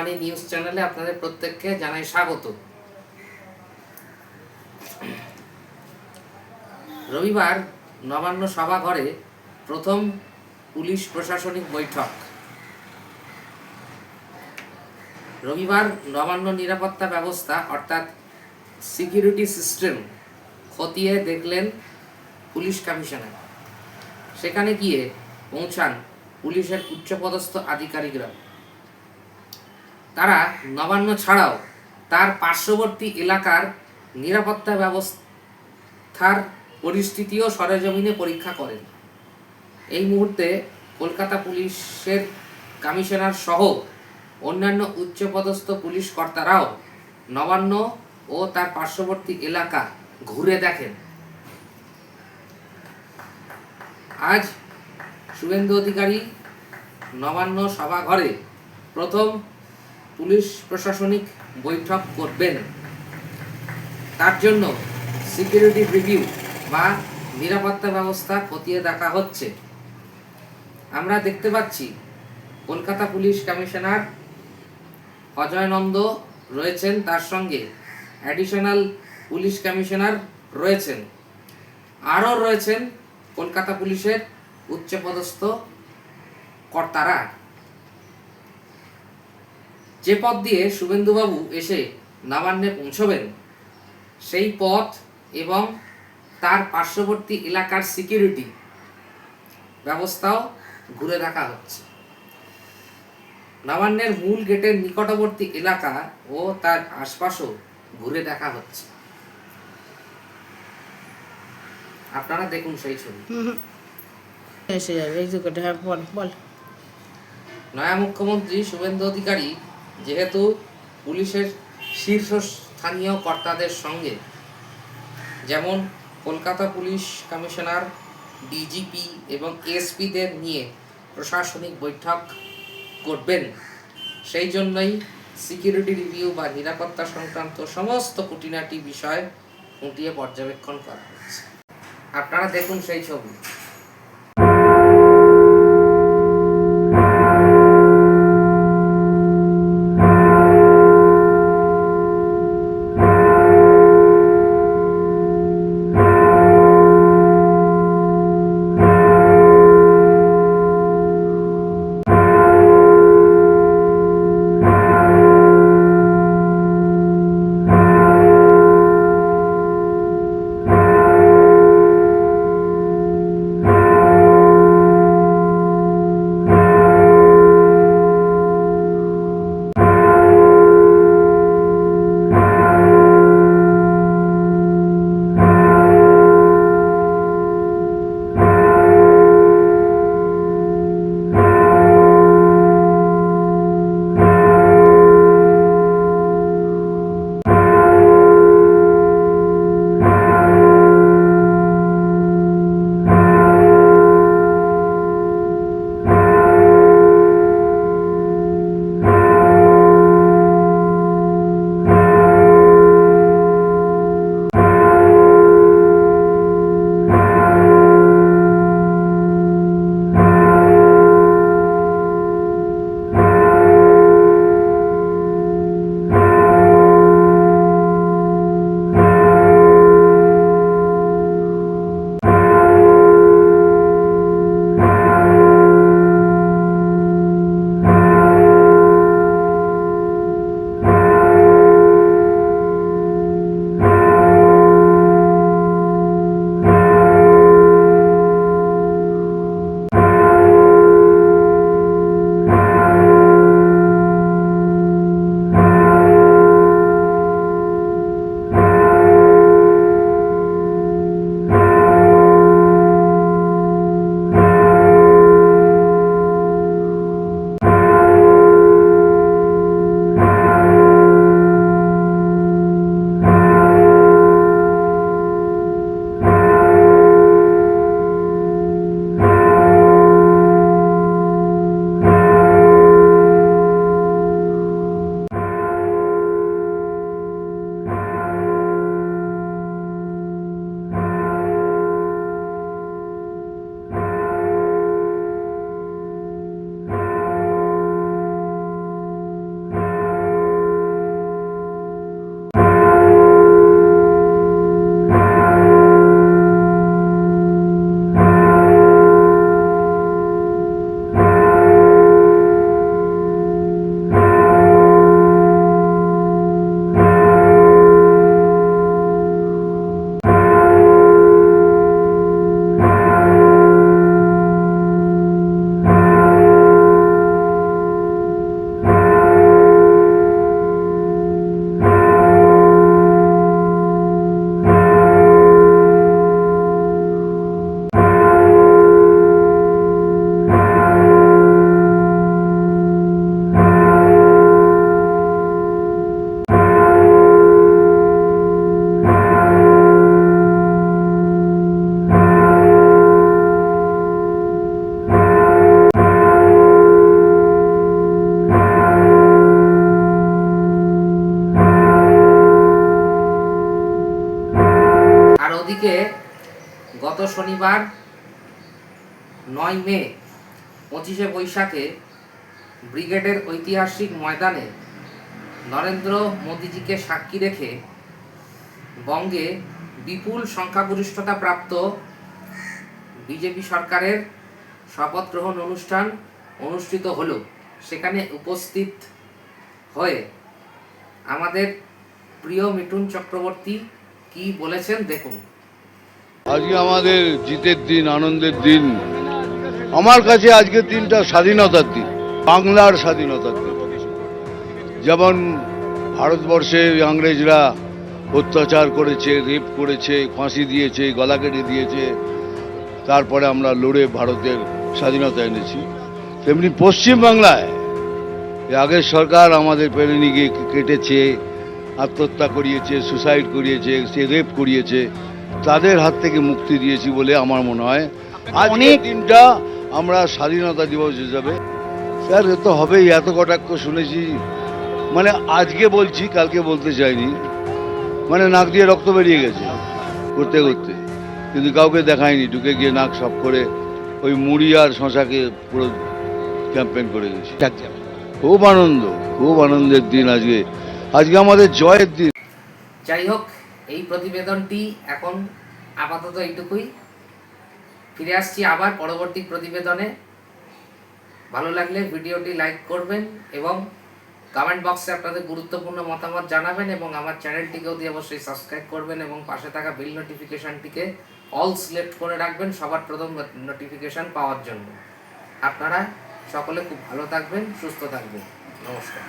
বাণী নিউজ চ্যানেলে আপনাদের প্রত্যেককে জানাই স্বাগত। রবিবার নবান্ন সভাঘরে প্রথম পুলিশ প্রশাসনিক বৈঠক। রবিবার নবান্ন নিরাপত্তা ব্যবস্থা অর্থাৎ সিকিউরিটি সিস্টেম খতিয়ে দেখলেন পুলিশ কমিশনার। সেখানে গিয়ে পৌঁছান পুলিশের উচ্চপদস্থ আধিকারিকরা। তারা নবান্ন ছাড়াও তার পার্শ্ববর্তী এলাকার নিরাপত্তা ব্যবস্থার পরিস্থিতিও সরেজমিনে পরীক্ষা করেন। এই মুহূর্তে কলকাতা পুলিশের কমিশনার সহ অন্যান্য উচ্চপদস্থ পুলিশ কর্তারাও নবান্ন ও তার পার্শ্ববর্তী এলাকা ঘুরে দেখেন। আজ শুভেন্দু অধিকারী নবান্ন সভাঘরে প্রথম পুলিশ প্রশাসনিক বৈঠক করবেন। তার জন্য সিকিউরিটি রিভিউ বা নিরাপত্তা ব্যবস্থা খতিয়ে দেখা হচ্ছে। আমরা দেখতে পাচ্ছি কলকাতা পুলিশ কমিশনার অজয় নন্দ রয়েছেন, তার সঙ্গে অ্যাডিশনাল পুলিশ কমিশনার রয়েছেন, আরও রয়েছেন কলকাতা পুলিশের উচ্চপদস্থ কর্তারা। যে পথ দিয়ে শুভেন্দুবাবু এসে নবান্নে পৌঁছবেন সেই পথ এবং তার পার্শ্ববর্তী এলাকার সিকিউরিটি ব্যবস্থাও ঘুরে দেখা হচ্ছে। নবান্নের মূল গেটের নিকটবর্তী এলাকা ও তার আশপাশও ঘুরে দেখা হচ্ছে। আপনারা দেখুন সেই ছবি। নয়া মুখ্যমন্ত্রী শুভেন্দু অধিকারী যেহেতু পুলিশের শীর্ষস্থানীয় কর্তাদের সঙ্গে, যেমন কলকাতা পুলিশ কমিশনার, ডিজিপি এবং এসপিদের নিয়ে প্রশাসনিক বৈঠক করবেন, সেই জন্যই সিকিউরিটি রিভিউ বা নিরাপত্তা সংক্রান্ত সমস্ত খুঁটিনাটি বিষয় খুঁটিয়ে পর্যবেক্ষণ করা হচ্ছে। আপনারা দেখুন সেই ছবি। শনিবার 9 মে 25শে বৈশাখে ব্রিগেডের ঐতিহাসিক ময়দানে নরেন্দ্র মোদীজিকে সাক্ষী রেখে বঙ্গে বিপুল সংখ্যাগরিষ্ঠতা প্রাপ্ত বিজেপি সরকারের শপথ গ্রহণ অনুষ্ঠান অনুষ্ঠিত হলো। সেখানে উপস্থিত হয়ে আমাদের প্রিয় মিঠুন চক্রবর্তী কি বলেছেন দেখুন। আজকে আমাদের জিতের দিন, আনন্দের দিন। আমার কাছে আজকের দিনটা স্বাধীনতার দিন, বাংলার স্বাধীনতার দিন। যেমন ভারতবর্ষে ইংরেজরা অত্যাচার করেছে, রেপ করেছে, ফাঁসি দিয়েছে, গলা কেটে দিয়েছে, তারপরে আমরা লড়ে ভারতের স্বাধীনতা এনেছি, তেমনি পশ্চিমবাংলায় আগের সরকার আমাদের পেরেনি গিয়ে কেটেছে, আত্মহত্যা করিয়েছে, সুসাইড করিয়েছে, সে রেপ করিয়েছে, তাদের হাত থেকে মুক্তি দিয়েছি বলে আমার মনে হয় অনেক দিনটা আমরা স্বাধীনতা দিবস হিসাবে। স্যার এ তো হবেই, এত কটাক্ষ শুনেছি, মানে আজকে বলছি, কালকে বলতে চাইনি, মানে নাক দিয়ে রক্ত বেরিয়ে গেছে করতে করতে, কিন্তু কাউকে দেখায়নি, ঢুকে গিয়ে নাক সব করে ওই মুড়ি আর শশাকে পুরো ক্যাম্পেইন করে গেছি। খুব আনন্দ, খুব আনন্দের দিন আজকে, আজকে আমাদের জয়ের দিন। যাই হোক, এই প্রতিবেদনটি এখন আপাতত এইটুকুই। ফিরে আসছি আবার পরবর্তী প্রতিবেদনে। ভালো লাগলে ভিডিওটি লাইক করবেন এবং কমেন্ট বক্সে আপনাদের গুরুত্বপূর্ণ মতামত জানাবেন, এবং আমার চ্যানেলটিকেও দিয়ে অবশ্যই সাবস্ক্রাইব করবেন এবং পাশে থাকা বেল নোটিফিকেশনটিকে অল সিলেক্ট করে রাখবেন সবার প্রথম নোটিফিকেশন পাওয়ার জন্য। আপনারা সকলে খুব ভালো থাকবেন, সুস্থ থাকবেন। নমস্কার।